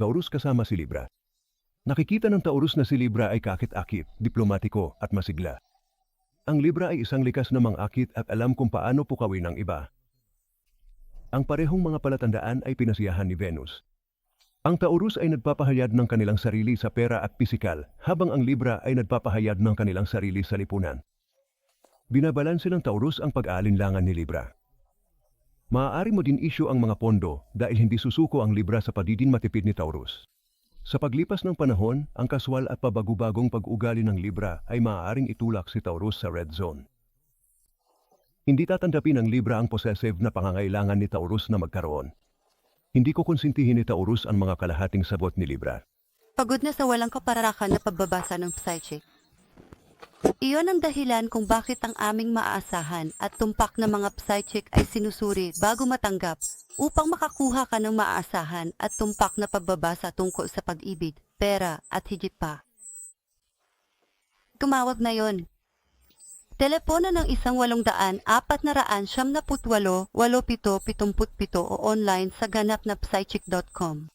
Taurus kasama si Libra. Nakikita ng Taurus na si Libra ay kakit-akit, diplomatiko at masigla. Ang Libra ay isang likas na mang-akit at alam kung paano pukawin ang iba. Ang parehong mga palatandaan ay pinasiyahan ni Venus. Ang Taurus ay nagpapahayag ng kanilang sarili sa pera at pisikal, habang ang Libra ay nagpapahayag ng kanilang sarili sa lipunan. Binabalanse ng Taurus ang pag-aalinlangan ni Libra. Maaari mo din issue ang mga pondo dahil hindi susuko ang Libra sa pagiging matipid ni Taurus. Sa paglipas ng panahon, ang kaswal at pabagubagong pag-ugali ng Libra ay maaaring itulak si Taurus sa red zone. Hindi tatanggapin ng Libra ang possessive na pangangailangan ni Taurus na magkaroon. Hindi ko konsintihin ni Taurus ang mga kalahating sagot ni Libra. Pagod na sa walang kapararakan na pagbabasa ng psychic. Iyon ang dahilan kung bakit ang aming maaasahan at tumpak na mga psychic ay sinusuri bago matanggap upang makakuha ka ng maaasahan at tumpak na pagbabasa tungkol sa pag-ibig, pera at higit pa. Tumawag na yon. Telepono ng 1-800-478-8777 o online sa ganapnapsychic.com.